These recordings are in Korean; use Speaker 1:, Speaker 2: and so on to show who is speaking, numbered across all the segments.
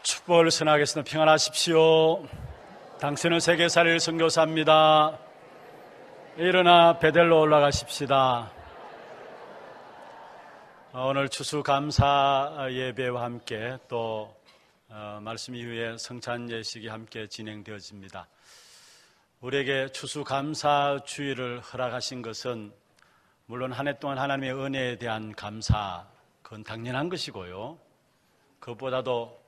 Speaker 1: 축복을 선하겠습니다. 평안하십시오. 당신은 세계살일 선교사입니다. 일어나 베델로 올라가십시다. 오늘 추수감사 예배와 함께 또 말씀 이후에 성찬 예식이 함께 진행되어집니다. 우리에게 추수감사 주일을 허락하신 것은 물론 한 해 동안 하나님의 은혜에 대한 감사, 그건 당연한 것이고요. 그것보다도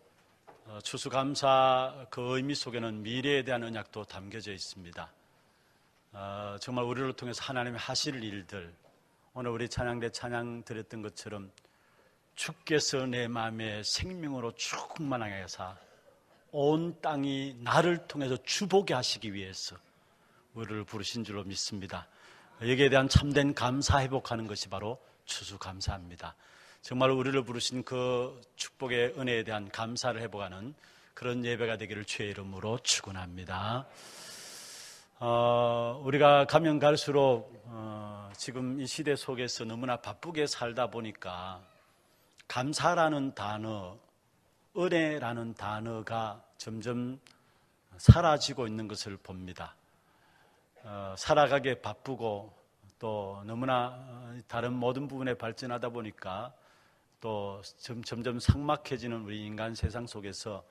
Speaker 1: 추수감사 그 의미 속에는 미래에 대한 언약도 담겨져 있습니다. 정말 우리를 통해서 하나님이 하실 일들, 오늘 우리 찬양대 찬양 드렸던 것처럼 주께서 내 마음에 생명으로 충만하게 하사 온 땅이 나를 통해서 주보게 하시기 위해서 우리를 부르신 줄로 믿습니다. 여기에 대한 참된 감사 회복하는 것이 바로 추수감사입니다. 정말 우리를 부르신 그 축복의 은혜에 대한 감사를 회복하는 그런 예배가 되기를 주의 이름으로 축원합니다. 우리가 가면 갈수록 지금 이 시대 속에서 너무나 바쁘게 살다 보니까 감사라는 단어, 은혜라는 단어가 점점 사라지고 있는 것을 봅니다. 살아가기에 바쁘고 또 너무나 다른 모든 부분에 발전하다 보니까 또 점점 삭막해지는 우리 인간 세상 속에서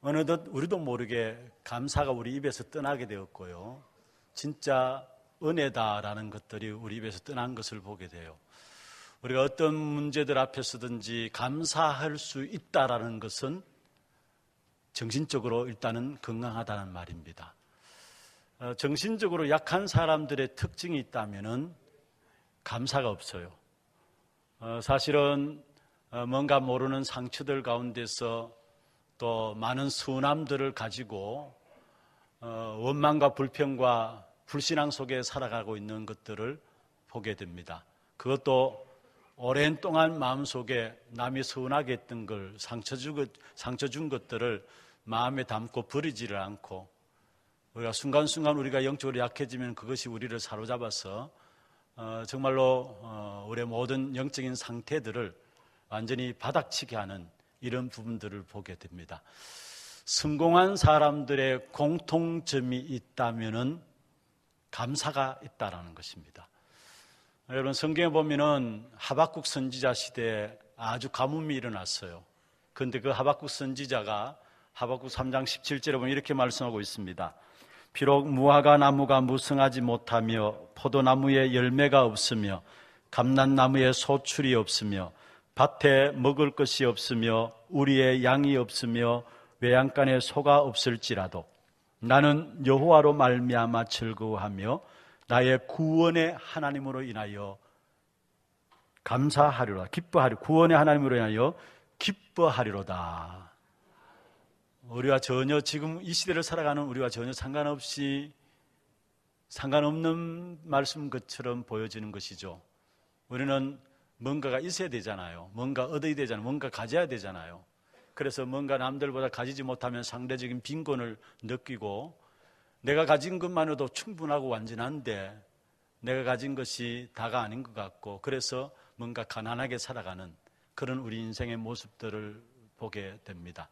Speaker 1: 어느덧 우리도 모르게 감사가 우리 입에서 떠나게 되었고요. 진짜 은혜다라는 것들이 우리 입에서 떠난 것을 보게 돼요. 우리가 어떤 문제들 앞에서든지 감사할 수 있다라는 것은 정신적으로 일단은 건강하다는 말입니다. 정신적으로 약한 사람들의 특징이 있다면은 감사가 없어요. 사실은 뭔가 모르는 상처들 가운데서 또 많은 수남들을 가지고 원망과 불평과 불신앙 속에 살아가고 있는 것들을 보게 됩니다. 그것도 오랜 동안 마음속에 남이 서운하게 했던 걸 상처 준 것들을 마음에 담고 버리지를 않고 우리가 순간순간 우리가 영적으로 약해지면 그것이 우리를 사로잡아서 정말로 우리의 모든 영적인 상태들을 완전히 바닥치게 하는 이런 부분들을 보게 됩니다. 성공한 사람들의 공통점이 있다면은 감사가 있다라는 것입니다. 여러분 성경에 보면은 하박국 선지자 시대에 아주 가뭄이 일어났어요. 그런데 그 하박국 선지자가 하박국 3장 17절에 보면 이렇게 말씀하고 있습니다. 비록 무화과 나무가 무성하지 못하며 포도나무에 열매가 없으며 감람나무에 소출이 없으며 밭에 먹을 것이 없으며 우리의 양이 없으며 외양간에 소가 없을지라도 나는 여호와로 말미암아 즐거워하며 나의 구원의 하나님으로 인하여 감사하리로다. 구원의 하나님으로 인하여 기뻐하리로다. 우리와 전혀 지금 이 시대를 살아가는 우리와 전혀 상관없는 말씀 것처럼 보여지는 것이죠. 우리는 뭔가가 있어야 되잖아요. 뭔가 얻어야 되잖아요. 뭔가 가져야 되잖아요. 그래서 뭔가 남들보다 가지지 못하면 상대적인 빈곤을 느끼고 내가 가진 것만으로도 충분하고 완전한데 내가 가진 것이 다가 아닌 것 같고 그래서 뭔가 가난하게 살아가는 그런 우리 인생의 모습들을 보게 됩니다.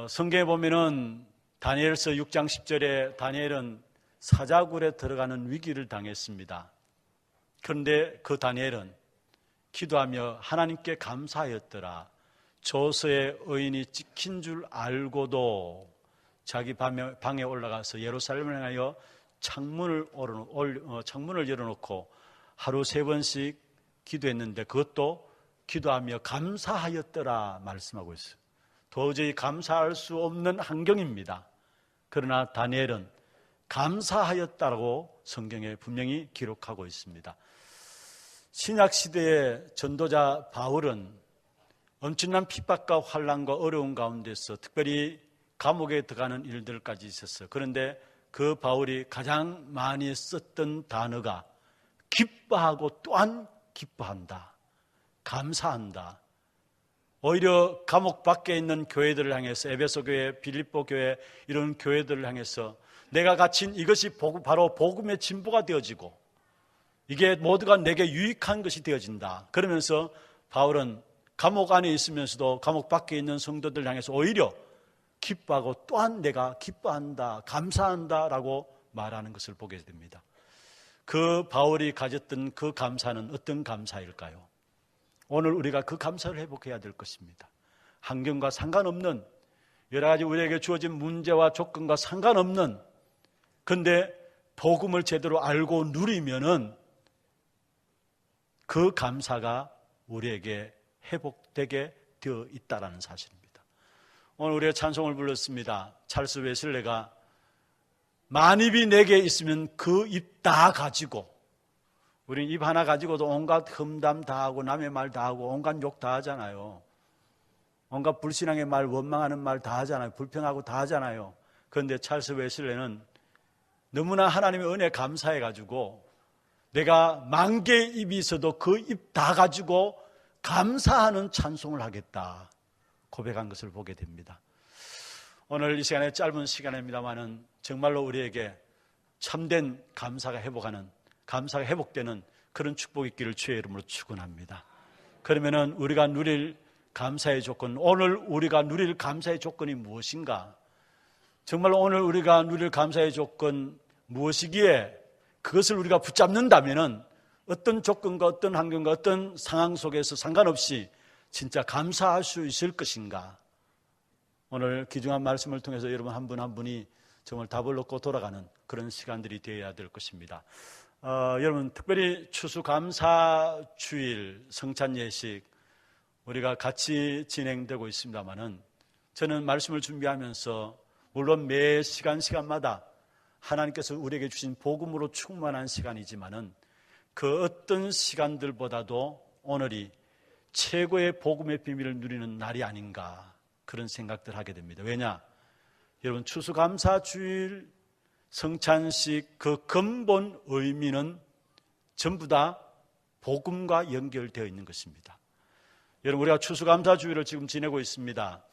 Speaker 1: 성경에 보면은 다니엘서 6장 10절에 다니엘은 사자굴에 들어가는 위기를 당했습니다. 그런데 그 다니엘은 기도하며 하나님께 감사하였더라. 조서의 의인이 찍힌 줄 알고도 자기 방에 올라가서 예루살렘을 향하여 창문을 열어놓고 하루 3번씩 기도했는데 그것도 기도하며 감사하였더라 말씀하고 있어요. 도저히 감사할 수 없는 환경입니다. 그러나 다니엘은 감사하였다고 성경에 분명히 기록하고 있습니다. 신약시대의 전도자 바울은 엄청난 핍박과 환난과 어려운 가운데서 특별히 감옥에 들어가는 일들까지 있었어요. 그런데 그 바울이 가장 많이 썼던 단어가 기뻐하고 또한 기뻐한다. 감사한다. 오히려 감옥 밖에 있는 교회들을 향해서 에베소 교회, 빌립보 교회 이런 교회들을 향해서 내가 가진 이것이 바로 복음의 진보가 되어지고 이게 모두가 내게 유익한 것이 되어진다. 그러면서 바울은 감옥 안에 있으면서도 감옥 밖에 있는 성도들 향해서 오히려 기뻐하고 또한 내가 기뻐한다, 감사한다라고 말하는 것을 보게 됩니다. 그 바울이 가졌던 그 감사는 어떤 감사일까요? 오늘 우리가 그 감사를 회복해야 될 것입니다. 환경과 상관없는, 여러 가지 우리에게 주어진 문제와 조건과 상관없는, 그런데 복음을 제대로 알고 누리면은 그 감사가 우리에게 회복되게 되어 있다는 사실입니다. 오늘 우리가 찬송을 불렀습니다. 찰스 웨슬레가 만입이 내게 있으면 그 입 다 가지고, 우린 입 하나 가지고도 온갖 험담 다 하고 남의 말 다 하고 온갖 욕 다 하잖아요. 온갖 불신앙의 말, 원망하는 말 다 하잖아요. 불평하고 다 하잖아요. 그런데 찰스 웨슬레는 너무나 하나님의 은혜에 감사해가지고 내가 만 개의 입이 있어도 그 입 다 가지고 감사하는 찬송을 하겠다 고백한 것을 보게 됩니다. 오늘 이 시간에 짧은 시간입니다만은 정말로 우리에게 참된 감사가 회복되는 그런 축복이 있기를 주의 이름으로 축원합니다. 그러면은 우리가 누릴 감사의 조건, 오늘 우리가 누릴 감사의 조건이 무엇인가? 정말로 오늘 우리가 누릴 감사의 조건 무엇이기에 그것을 우리가 붙잡는다면은 어떤 조건과 어떤 환경과 어떤 상황 속에서 상관없이 진짜 감사할 수 있을 것인가? 오늘 귀중한 말씀을 통해서 여러분 한 분 한 분이 정말 답을 얻고 돌아가는 그런 시간들이 되어야 될 것입니다. 여러분 특별히 추수감사주일 성찬 예식 우리가 같이 진행되고 있습니다만은 저는 말씀을 준비하면서 물론 매 시간마다 하나님께서 우리에게 주신 복음으로 충만한 시간이지만은 그 어떤 시간들보다도 오늘이 최고의 복음의 비밀을 누리는 날이 아닌가 그런 생각들 하게 됩니다. 왜냐? 여러분 추수감사주일 성찬식 그 근본 의미는 전부 다 복음과 연결되어 있는 것입니다. 여러분 우리가 추수감사주일을 지금 지내고 있습니다.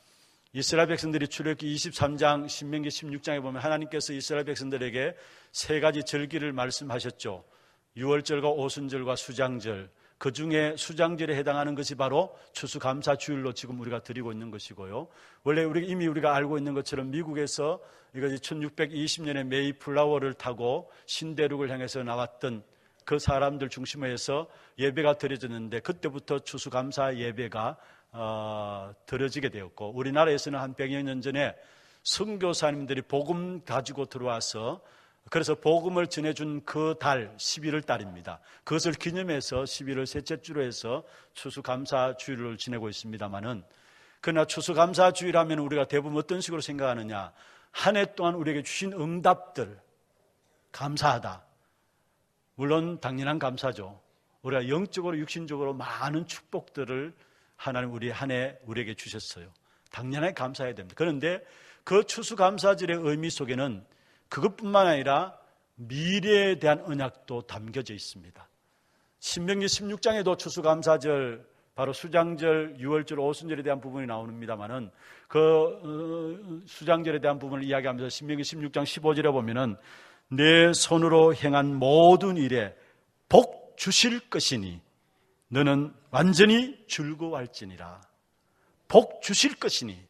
Speaker 1: 이스라엘 백성들이 출애굽기 23장, 신명기 16장에 보면 하나님께서 이스라엘 백성들에게 세 가지 절기를 말씀하셨죠. 유월절과 오순절과 수장절, 그 중에 수장절에 해당하는 것이 바로 추수감사주일로 지금 우리가 드리고 있는 것이고요. 원래 이미 우리가 알고 있는 것처럼 미국에서 이것이 1620년에 메이플라워를 타고 신대륙을 향해서 나왔던 그 사람들 중심으로 해서 예배가 드려졌는데 그때부터 추수감사 예배가 드려지게 되었고, 우리나라에서는 한 100여 년 전에 선교사님들이 복음 가지고 들어와서 그래서 복음을 전해준 그 달 11월 달입니다. 그것을 기념해서 11월 셋째 주로 해서 추수감사주일을 지내고 있습니다만은, 그러나 추수감사주일하면 우리가 대부분 어떤 식으로 생각하느냐, 한 해 동안 우리에게 주신 응답들 감사하다. 물론 당연한 감사죠. 우리가 영적으로 육신적으로 많은 축복들을 하나님 우리 한 해 우리에게 주셨어요. 당연하게 감사해야 됩니다. 그런데 그 추수감사절의 의미 속에는 그것뿐만 아니라 미래에 대한 언약도 담겨져 있습니다. 신명기 16장에도 추수감사절, 바로 수장절, 유월절, 오순절에 대한 부분이 나옵니다만은 그 수장절에 대한 부분을 이야기하면서 신명기 16장 15절에 보면은 내 손으로 행한 모든 일에 복 주실 것이니 너는 완전히 즐거워할지니라. 복 주실 것이니,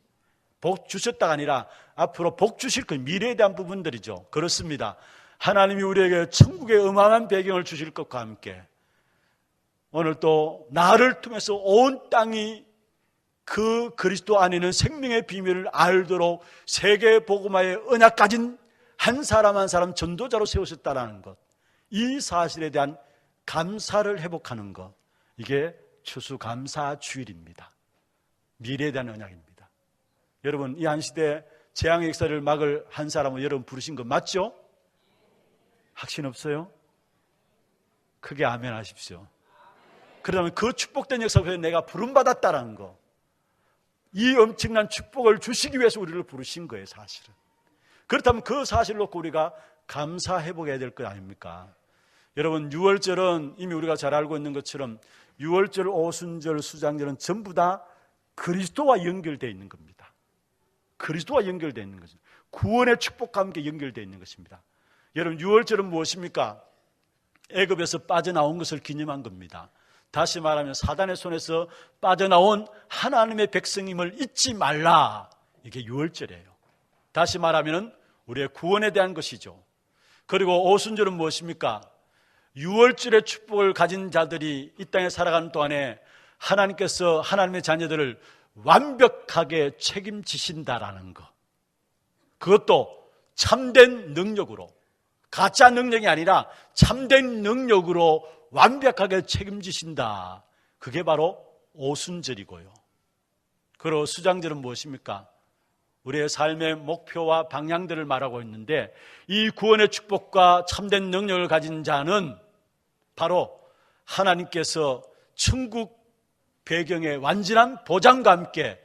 Speaker 1: 복 주셨다가 아니라 앞으로 복 주실 것, 미래에 대한 부분들이죠. 그렇습니다. 하나님이 우리에게 천국의 어마어마한 배경을 주실 것과 함께 오늘 또 나를 통해서 온 땅이 그 그리스도 안에는 생명의 비밀을 알도록 세계 복음화의 언약 가진 한 사람 한 사람 전도자로 세우셨다는 것, 이 사실에 대한 감사를 회복하는 것, 이게 추수감사주일입니다. 미래에 대한 언약입니다. 여러분 이 한 시대 재앙의 역사를 막을 한 사람을 여러분 부르신 거 맞죠? 확신 없어요? 크게 아멘 하십시오. 그러면 그 축복된 역사 속에 내가 부름받았다는 거, 이 엄청난 축복을 주시기 위해서 우리를 부르신 거예요. 사실은. 그렇다면 그 사실을 놓고 우리가 감사해보게 될 것 아닙니까? 여러분 유월절은 이미 우리가 잘 알고 있는 것처럼 유월절, 오순절, 수장절은 전부 다 그리스도와 연결되어 있는 겁니다. 그리스도와 연결되어 있는 것입니다. 구원의 축복과 함께 연결되어 있는 것입니다. 여러분 유월절은 무엇입니까? 애굽에서 빠져나온 것을 기념한 겁니다. 다시 말하면 사단의 손에서 빠져나온 하나님의 백성임을 잊지 말라. 이게 유월절이에요. 다시 말하면 우리의 구원에 대한 것이죠. 그리고 오순절은 무엇입니까? 유월절의 축복을 가진 자들이 이 땅에 살아가는 동안에 하나님께서 하나님의 자녀들을 완벽하게 책임지신다라는 것. 그것도 참된 능력으로, 가짜 능력이 아니라 참된 능력으로 완벽하게 책임지신다. 그게 바로 오순절이고요. 그리고 수장절은 무엇입니까? 우리의 삶의 목표와 방향들을 말하고 있는데, 이 구원의 축복과 참된 능력을 가진 자는 바로 하나님께서 천국 배경의 완전한 보장과 함께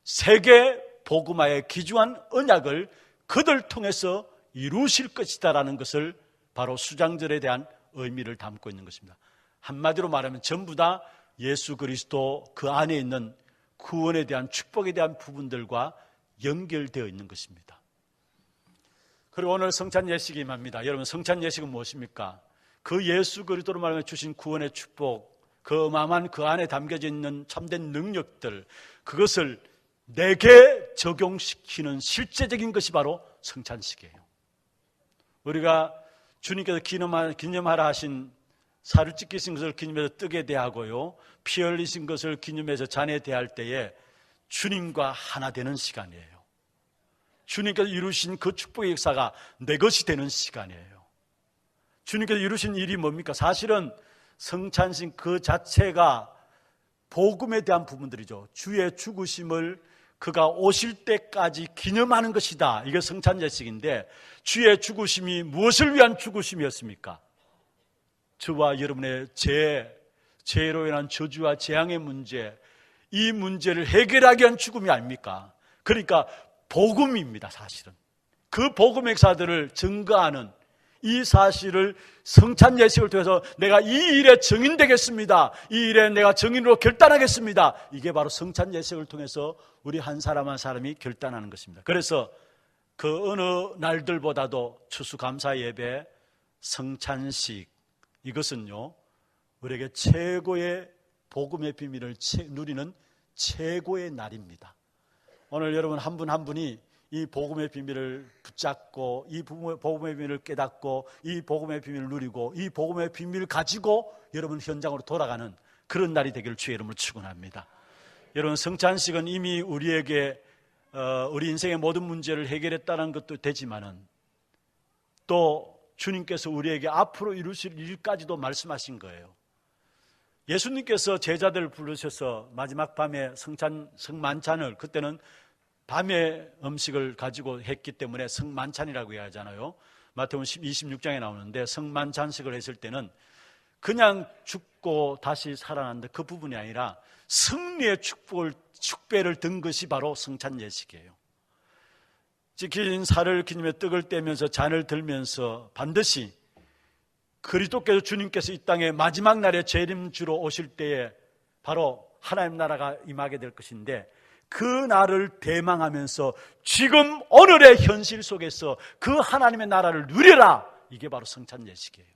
Speaker 1: 세계 복음화에 기중한 언약을 그들 통해서 이루실 것이다라는 것을 바로 수장절에 대한 의미를 담고 있는 것입니다. 한마디로 말하면 전부 다 예수 그리스도 그 안에 있는 구원에 대한 축복에 대한 부분들과 연결되어 있는 것입니다. 그리고 오늘 성찬 예식이 임합니다. 여러분, 성찬 예식은 무엇입니까? 그 예수 그리스도로 말하며 주신 구원의 축복, 그 어마어마한 그 안에 담겨져 있는 참된 능력들, 그것을 내게 적용시키는 실제적인 것이 바로 성찬식이에요. 우리가 주님께서 기념하라 하신 살을 찢기신 것을 기념해서 떡에 대하고요, 피 흘리신 것을 기념해서 잔에 대할 때에 주님과 하나 되는 시간이에요. 주님께서 이루신 그 축복의 역사가 내 것이 되는 시간이에요. 주님께서 이루신 일이 뭡니까? 사실은 성찬식 그 자체가 복음에 대한 부분들이죠. 주의 죽으심을 그가 오실 때까지 기념하는 것이다. 이게 성찬 예식인데, 주의 죽으심이 무엇을 위한 죽으심이었습니까? 저와 여러분의 죄로 인한 저주와 재앙의 문제, 이 문제를 해결하기 위한 죽음이 아닙니까? 그러니까 복음입니다. 사실은 그 복음의 역사들을 증거하는 이 사실을 성찬 예식을 통해서 내가 이 일에 증인되겠습니다, 이 일에 내가 증인으로 결단하겠습니다, 이게 바로 성찬 예식을 통해서 우리 한 사람 한 사람이 결단하는 것입니다. 그래서 그 어느 날들보다도 추수감사 예배, 성찬식, 이것은요 우리에게 최고의 복음의 비밀을 누리는 최고의 날입니다. 오늘 여러분 한 분 한 분이 이 복음의 비밀을 붙잡고, 이 복음의 비밀을 깨닫고, 이 복음의 비밀을 누리고, 이 복음의 비밀을 가지고 여러분 현장으로 돌아가는 그런 날이 되기를 주의 이름으로 축원합니다. 여러분, 성찬식은 이미 우리에게 우리 인생의 모든 문제를 해결했다는 것도 되지만은, 또 주님께서 우리에게 앞으로 이루실 일까지도 말씀하신 거예요. 예수님께서 제자들을 부르셔서 마지막 밤에 성만찬을, 그때는 밤에 음식을 가지고 했기 때문에 성만찬이라고 하잖아요. 마태복음 26장에 나오는데, 성만찬식을 했을 때는 그냥 죽고 다시 살아난다 그 부분이 아니라 승리의 축배를 든 것이 바로 성찬 예식이에요. 찢긴 살을 기념해 떡을 떼면서 잔을 들면서 반드시 그리스도께서, 주님께서 이 땅에 마지막 날에 재림주로 오실 때에 바로 하나님 나라가 임하게 될 것인데, 그 날을 대망하면서 지금 오늘의 현실 속에서 그 하나님의 나라를 누려라. 이게 바로 성찬 예식이에요.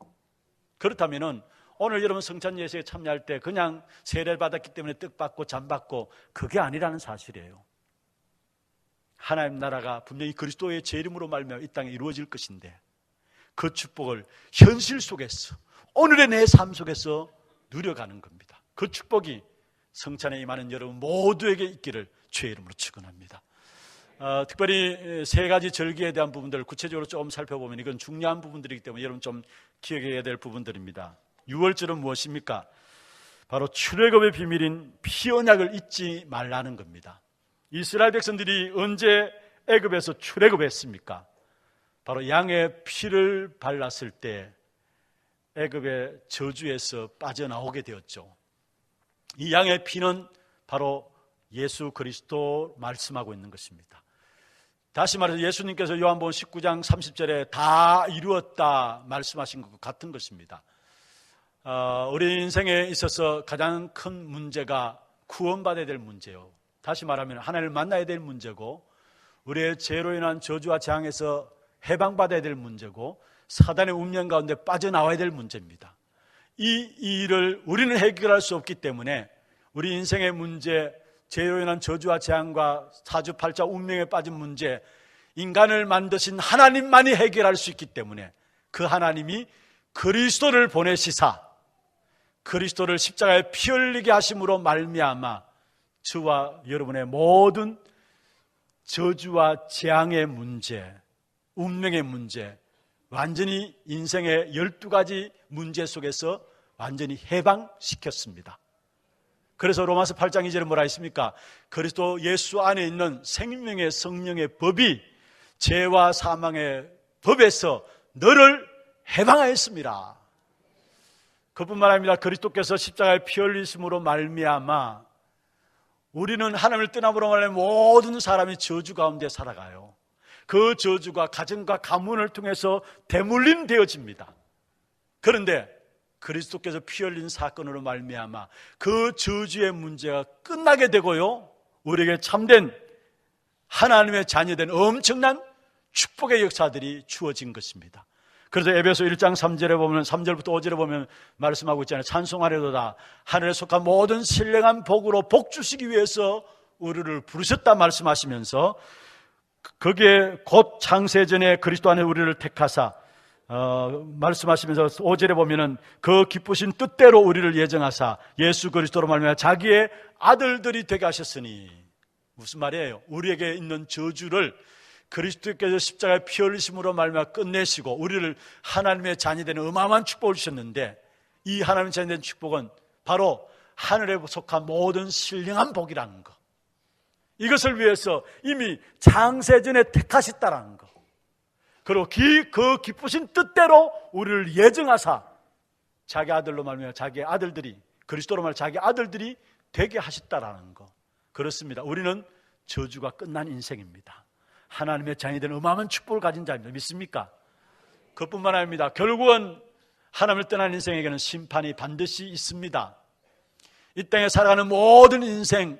Speaker 1: 그렇다면은 오늘 여러분 성찬 예식에 참여할 때 그냥 세례를 받았기 때문에 떡 받고 잔 받고, 그게 아니라는 사실이에요. 하나님 나라가 분명히 그리스도의 재림으로 말미암아 이 땅에 이루어질 것인데, 그 축복을 현실 속에서, 오늘의 내 삶 속에서 누려가는 겁니다. 그 축복이 성찬에 임하는 여러분 모두에게 있기를 주의 이름으로 축원합니다. 특별히 세 가지 절기에 대한 부분들을 구체적으로 좀 살펴보면 이건 중요한 부분들이기 때문에 여러분 좀 기억해야 될 부분들입니다. 유월절은 무엇입니까? 바로 출애굽의 비밀인 피 언약을 잊지 말라는 겁니다. 이스라엘 백성들이 언제 애굽에서 출애굽했습니까? 바로 양의 피를 발랐을 때 애굽의 저주에서 빠져나오게 되었죠. 이 양의 피는 바로 예수 그리스도 말씀하고 있는 것입니다. 다시 말해서 예수님께서 요한복음 19장 30절에 다 이루었다 말씀하신 것 같은 것입니다. 우리 인생에 있어서 가장 큰 문제가 구원받아야 될 문제요, 다시 말하면 하나님을 만나야 될 문제고, 우리의 죄로 인한 저주와 재앙에서 해방받아야 될 문제고, 사단의 운명 가운데 빠져나와야 될 문제입니다. 이 일을 우리는 해결할 수 없기 때문에 우리 인생의 문제, 죄로 인한 저주와 재앙과 사주팔자 운명에 빠진 문제, 인간을 만드신 하나님만이 해결할 수 있기 때문에 그 하나님이 그리스도를 보내시사 그리스도를 십자가에 피 흘리게 하심으로 말미암아 저와 여러분의 모든 저주와 재앙의 문제, 운명의 문제, 완전히 인생의 12가지 문제 속에서 완전히 해방시켰습니다. 그래서 로마서 8장 2절에 뭐라 했습니까? 그리스도 예수 안에 있는 생명의 성령의 법이 죄와 사망의 법에서 너를 해방하였습니다. 그뿐만 아니라 그리스도께서 십자가에 피 흘리심으로 말미암아 우리는 하나님을 떠남으로 말하면 모든 사람이 저주 가운데 살아가요. 그 저주가 가정과 가문을 통해서 대물림 되어집니다. 그런데 그리스도께서 피 흘린 사건으로 말미암아 그 저주의 문제가 끝나게 되고요, 우리에게 참된 하나님의 자녀된 엄청난 축복의 역사들이 주어진 것입니다. 그래서 에베소 1장 3절에 보면 3절부터 5절에 보면 말씀하고 있잖아요. 찬송하려도다 하늘에 속한 모든 신령한 복으로 복 주시기 위해서 우리를 부르셨다 말씀하시면서 거기에 곧 창세전에 그리스도 안에 우리를 택하사 말씀하시면서 5절에 보면은 그 기쁘신 뜻대로 우리를 예정하사 예수 그리스도로 말미암아 자기의 아들들이 되게 하셨으니, 무슨 말이에요? 우리에게 있는 저주를 그리스도께서 십자가에 피 흘리심으로 말미암아 끝내시고 우리를 하나님의 자녀 되는 어마어마한 축복을 주셨는데, 이 하나님의 자녀 된 축복은 바로 하늘에 속한 모든 신령한 복이라는 것, 이것을 위해서 이미 창세전에 택하셨다라는 것, 그리고 그 기쁘신 뜻대로 우리를 예정하사 자기 아들로 말미암아 자기 아들들이, 그리스도로 말미암아 자기 아들들이 되게 하셨다라는 것. 그렇습니다. 우리는 저주가 끝난 인생입니다. 하나님의 자녀된 어마어마한 축복을 가진 자입니다. 믿습니까? 그뿐만 아닙니다. 결국은 하나님을 떠난 인생에게는 심판이 반드시 있습니다. 이 땅에 살아가는 모든 인생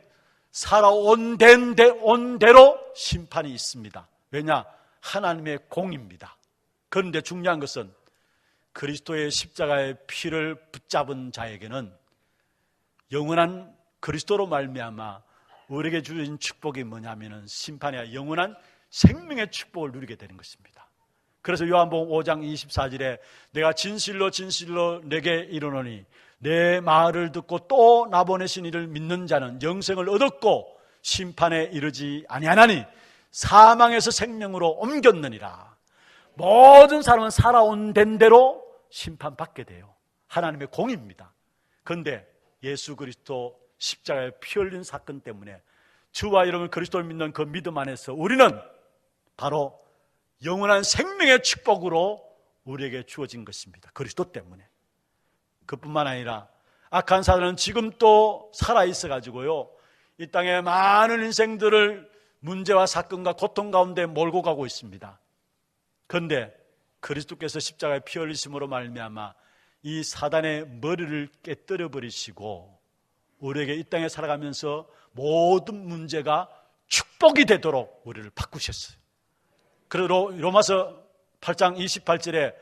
Speaker 1: 살아온 대로 심판이 있습니다. 왜냐? 하나님의 공입니다. 그런데 중요한 것은 그리스도의 십자가의 피를 붙잡은 자에게는 영원한 그리스도로 말미암아 우리에게 주신 축복이 뭐냐면은 심판이 아니라 영원한 생명의 축복을 누리게 되는 것입니다. 그래서 요한복음 5장 24절에 내가 진실로 진실로 내게 이르노니 내 말을 듣고 또 나보내신 이를 믿는 자는 영생을 얻었고 심판에 이르지 아니하나니 사망에서 생명으로 옮겼느니라. 모든 사람은 살아온 대로 심판받게 돼요. 하나님의 공입니다. 그런데 예수 그리스도 십자가에 피 흘린 사건 때문에 주와 여러분 그리스도를 믿는 그 믿음 안에서 우리는 바로 영원한 생명의 축복으로 우리에게 주어진 것입니다. 그리스도 때문에. 그뿐만 아니라 악한 사단은 지금 또 살아있어 가지고요, 이 땅에 많은 인생들을 문제와 사건과 고통 가운데 몰고 가고 있습니다. 그런데 그리스도께서 십자가에 피 흘리심으로 말미암아 이 사단의 머리를 깨뜨려 버리시고 우리에게 이 땅에 살아가면서 모든 문제가 축복이 되도록 우리를 바꾸셨어요. 그리고 로마서 8장 28절에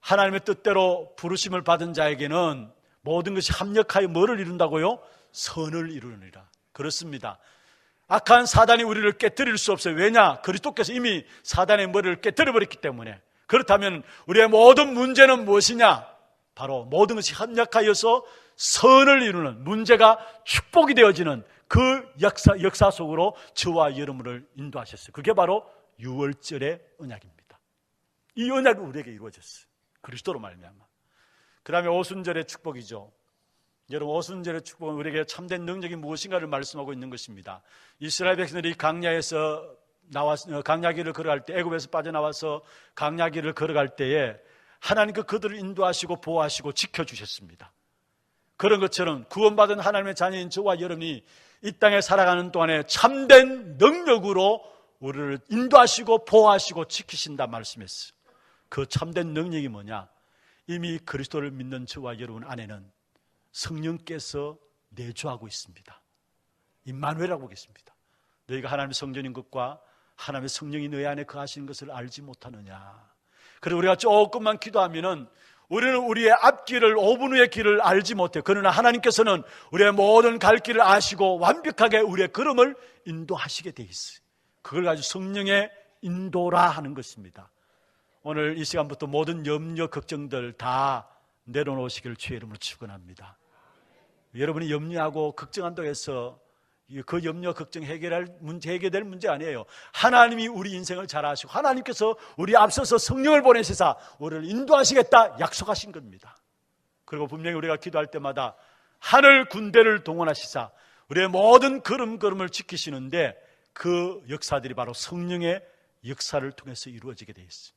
Speaker 1: 하나님의 뜻대로 부르심을 받은 자에게는 모든 것이 합력하여 뭐를 이룬다고요? 선을 이루느니라. 그렇습니다. 악한 사단이 우리를 깨뜨릴 수 없어요. 왜냐? 그리스도께서 이미 사단의 머리를 깨뜨려버렸기 때문에. 그렇다면 우리의 모든 문제는 무엇이냐? 바로 모든 것이 합력하여서 선을 이루는, 문제가 축복이 되어지는 그 역사 속으로 저와 여러분을 인도하셨어요. 그게 바로 유월절의 언약입니다. 이 언약이 우리에게 이루어졌어요. 그리스도로 말미암아. 그 다음에 오순절의 축복이죠. 여러분, 오순절의 축복은 우리에게 참된 능력이 무엇인가를 말씀하고 있는 것입니다. 이스라엘 백성들이 강야에서 강야길을 걸어갈 때, 애굽에서 빠져나와서 강야길을 걸어갈 때에 하나님께 그들을 인도하시고 보호하시고 지켜주셨습니다. 그런 것처럼 구원받은 하나님의 자녀인 저와 여러분이 이 땅에 살아가는 동안에 참된 능력으로 우리를 인도하시고 보호하시고 지키신다 말씀했어요. 그 참된 능력이 뭐냐? 이미 그리스도를 믿는 저와 여러분 안에는 성령께서 내주하고 있습니다. 임마누엘이라고 계십니다. 너희가 하나님의 성전인 것과 하나님의 성령이 너희 안에 거하시는 것을 알지 못하느냐. 그래서 우리가 조금만 기도하면은 우리는 우리의 앞길을 5분 후의 길을 알지 못해요. 그러나 하나님께서는 우리의 모든 갈 길을 아시고 완벽하게 우리의 걸음을 인도하시게 돼 있어요. 그걸 가지고 성령의 인도라 하는 것입니다. 오늘 이 시간부터 모든 염려, 걱정들 다 내려놓으시기를 주의 이름으로 축원합니다. 여러분이 염려하고 걱정한다고 해서 그 염려, 걱정 해결될 문제 아니에요. 하나님이 우리 인생을 잘 아시고 하나님께서 우리 앞서서 성령을 보내시사 우리를 인도하시겠다 약속하신 겁니다. 그리고 분명히 우리가 기도할 때마다 하늘 군대를 동원하시사 우리의 모든 걸음걸음을 지키시는데 그 역사들이 바로 성령의 역사를 통해서 이루어지게 되어 있어요.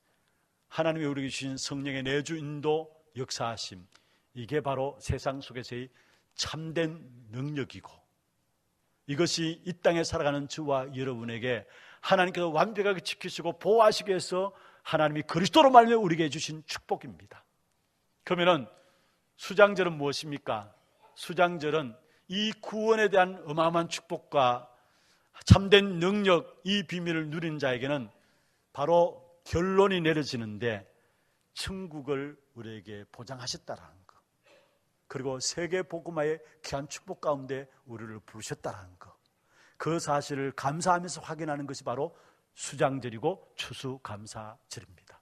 Speaker 1: 하나님이 우리에게 주신 성령의 내주 인도 역사하심, 이게 바로 세상 속에서의 참된 능력이고, 이것이 이 땅에 살아가는 저와 여러분에게 하나님께서 완벽하게 지키시고 보호하시기 위해서 하나님이 그리스도로 말미암아 우리에게 주신 축복입니다. 그러면은 수장절은 무엇입니까? 수장절은 이 구원에 대한 어마어마한 축복과 참된 능력, 이 비밀을 누린 자에게는 바로 결론이 내려지는데 천국을 우리에게 보장하셨다라는 것, 그리고 세계 복음화의 귀한 축복 가운데 우리를 부르셨다라는 것, 그 사실을 감사하면서 확인하는 것이 바로 수장절이고 추수감사절입니다.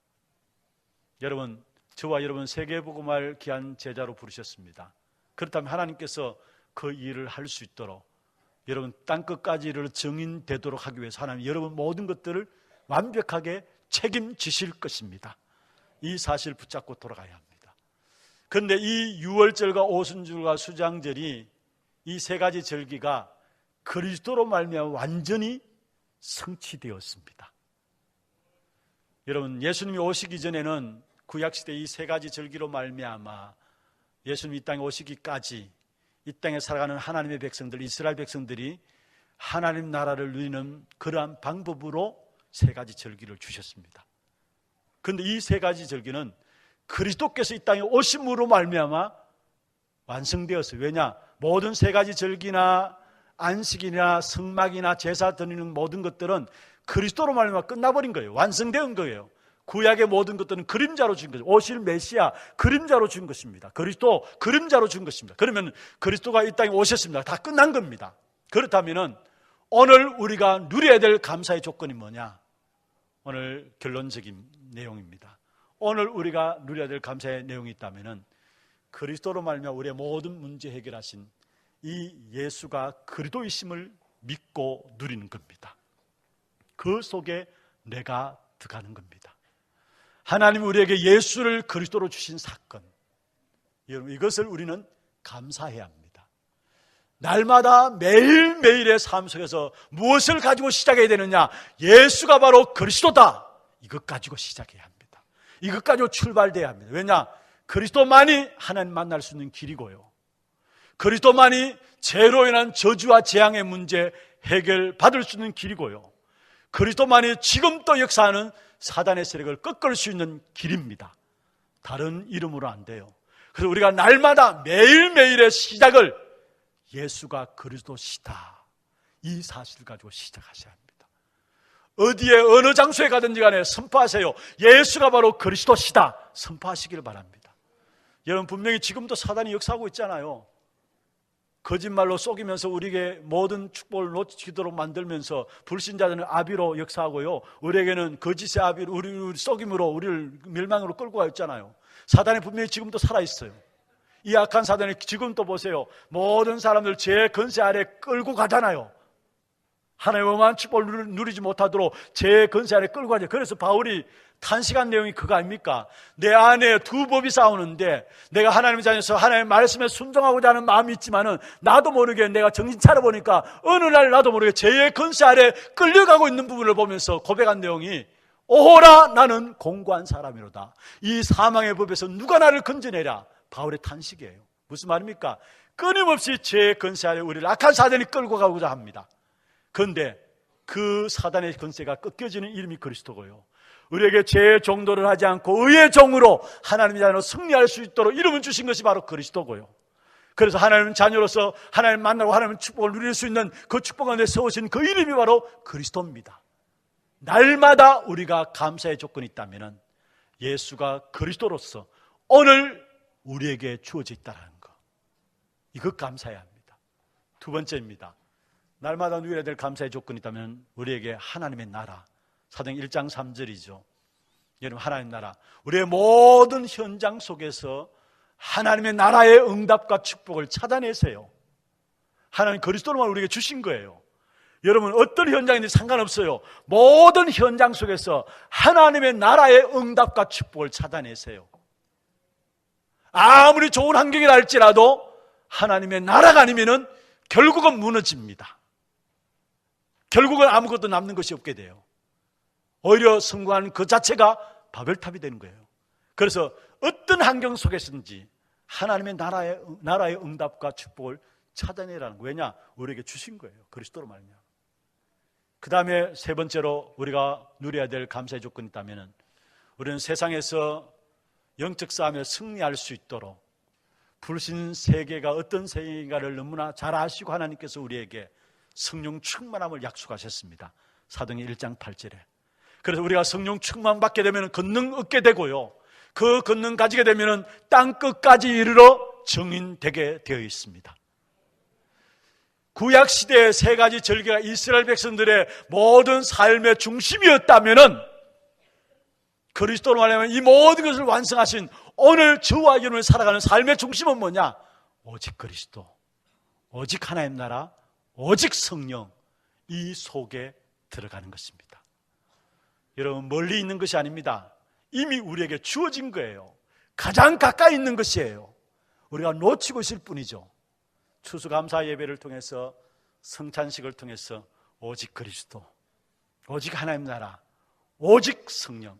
Speaker 1: 여러분, 저와 여러분 세계 복음화를 귀한 제자로 부르셨습니다. 그렇다면 하나님께서 그 일을 할 수 있도록 여러분 땅끝까지 이르러 증인되도록 하기 위해서 하나님 여러분 모든 것들을 완벽하게 책임지실 것입니다. 이 사실을 붙잡고 돌아가야 합니다. 그런데 이 유월절과 오순절과 수장절이 이 세 가지 절기가 그리스도로 말미암아 완전히 성취되었습니다. 여러분, 예수님이 오시기 전에는 구약시대 이 세 가지 절기로 말미암아 예수님이 이 땅에 오시기까지 이 땅에 살아가는 하나님의 백성들, 이스라엘 백성들이 하나님 나라를 누리는 그러한 방법으로 세 가지 절기를 주셨습니다. 그런데 이 세 가지 절기는 그리스도께서 이 땅에 오심으로 말미암아 완성되었어요. 왜냐? 모든 세 가지 절기나 안식이나 성막이나 제사 드리는 모든 것들은 그리스도로 말미암아 끝나버린 거예요. 완성된 거예요. 구약의 모든 것들은 그림자로 준 거죠. 오실 메시아 그림자로 준 것입니다. 그리스도 그림자로 준 것입니다. 그러면 그리스도가 이 땅에 오셨습니다. 다 끝난 겁니다. 그렇다면 오늘 우리가 누려야 될 감사의 조건이 뭐냐? 오늘 결론적인 내용입니다. 오늘 우리가 누려야 될 감사의 내용이 있다면 그리스도로 말미암아 우리의 모든 문제 해결하신 이 예수가 그리스도이심을 믿고 누리는 겁니다. 그 속에 내가 들어가는 겁니다. 하나님이 우리에게 예수를 그리스도로 주신 사건, 여러분 이것을 우리는 감사해야 합니다. 날마다 매일매일의 삶 속에서 무엇을 가지고 시작해야 되느냐? 예수가 바로 그리스도다. 이것 가지고 시작해야 합니다. 이것 가지고 출발돼야 합니다. 왜냐? 그리스도만이 하나님 만날 수 있는 길이고요, 그리스도만이 죄로 인한 저주와 재앙의 문제 해결받을 수 있는 길이고요, 그리스도만이 지금 또 역사하는 사단의 세력을 꺾을 수 있는 길입니다. 다른 이름으로 안 돼요. 그래서 우리가 날마다 매일매일의 시작을 예수가 그리스도시다, 이 사실을 가지고 시작하셔야 합니다. 어디에 어느 장소에 가든지 간에 선포하세요. 예수가 바로 그리스도시다 선포하시기를 바랍니다. 여러분, 분명히 지금도 사단이 역사하고 있잖아요. 거짓말로 속이면서 우리에게 모든 축복을 놓치도록 만들면서 불신자들은 아비로 역사하고요, 우리에게는 거짓의 아비로 우리 속임으로 우리를 멸망으로 끌고 가 있잖아요. 사단이 분명히 지금도 살아있어요. 이 악한 사단이 지금도 보세요, 모든 사람들 죄의 권세 아래 끌고 가잖아요. 하나님의 어마어마한 축복을 누리지 못하도록 죄의 권세 아래 끌고 가죠. 그래서 바울이 탄식한 내용이 그거 아닙니까? 내 안에 두 법이 싸우는데 내가 하나님의 자녀로서 하나님의 말씀에 순종하고자 하는 마음이 있지만은 나도 모르게 내가 정신 차려보니까 어느 날 나도 모르게 죄의 권세 아래 끌려가고 있는 부분을 보면서 고백한 내용이 오호라 나는 공고한 사람이로다. 이 사망의 법에서 누가 나를 건져내랴. 바울의 탄식이에요. 무슨 말입니까? 끊임없이 죄의 권세 아래 우리를 악한 사단이 끌고 가고자 합니다. 그런데 그 사단의 권세가 꺾여지는 이름이 그리스도고요, 우리에게 죄의 종도를 하지 않고 의의 종으로 하나님의 자녀로 승리할 수 있도록 이름을 주신 것이 바로 그리스도고요. 그래서 하나님 자녀로서 하나님 만나고 하나님의 축복을 누릴 수 있는 그 축복 안에 세우신 그 이름이 바로 그리스도입니다. 날마다 우리가 감사의 조건이 있다면 예수가 그리스도로서 오늘 우리에게 주어져 있다는 것, 이것 감사해야 합니다. 두 번째입니다. 날마다 누려야 될 감사의 조건이 있다면 우리에게 하나님의 나라, 사도행 1장 3절이죠. 여러분, 하나님의 나라, 우리의 모든 현장 속에서 하나님의 나라의 응답과 축복을 찾아내세요. 하나님 그리스도로만 우리에게 주신 거예요. 여러분, 어떤 현장인지 상관없어요. 모든 현장 속에서 하나님의 나라의 응답과 축복을 찾아내세요. 아무리 좋은 환경이라 할지라도 하나님의 나라가 아니면은 결국은 무너집니다. 결국은 아무것도 남는 것이 없게 돼요. 오히려 성공하는 그 자체가 바벨탑이 되는 거예요. 그래서 어떤 환경 속에서든지 하나님의 나라의 응답과 축복을 찾아내라는 거예요. 왜냐? 우리에게 주신 거예요. 그리스도로 말이냐. 그 다음에 세 번째로 우리가 누려야 될 감사의 조건이 있다면 우리는 세상에서 영적 싸움에 승리할 수 있도록 불신 세계가 어떤 세계인가를 너무나 잘 아시고 하나님께서 우리에게 성령 충만함을 약속하셨습니다. 사도행전 1장 8절에. 그래서 우리가 성령 충만 받게 되면 권능 얻게 되고요, 그 권능 가지게 되면 땅 끝까지 이르러 증인되게 되어 있습니다. 구약시대의 세 가지 절기가 이스라엘 백성들의 모든 삶의 중심이었다면 그리스도로 말하면 이 모든 것을 완성하신 오늘 저와 여러분이 살아가는 삶의 중심은 뭐냐? 오직 그리스도, 오직 하나님 나라, 오직 성령, 이 속에 들어가는 것입니다. 여러분, 멀리 있는 것이 아닙니다. 이미 우리에게 주어진 거예요. 가장 가까이 있는 것이에요. 우리가 놓치고 있을 뿐이죠. 추수감사 예배를 통해서, 성찬식을 통해서 오직 그리스도, 오직 하나님 나라, 오직 성령,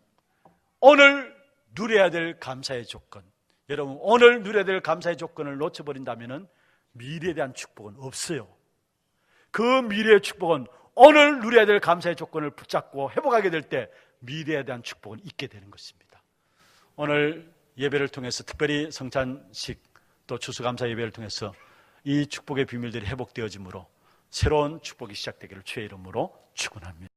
Speaker 1: 오늘 누려야 될 감사의 조건, 여러분, 오늘 누려야 될 감사의 조건을 놓쳐버린다면 미래에 대한 축복은 없어요. 그 미래의 축복은 오늘 누려야 될 감사의 조건을 붙잡고 회복하게 될 때 미래에 대한 축복은 있게 되는 것입니다. 오늘 예배를 통해서, 특별히 성찬식 또 추수감사 예배를 통해서 이 축복의 비밀들이 회복되어지므로 새로운 축복이 시작되기를 주의 이름으로 축원합니다.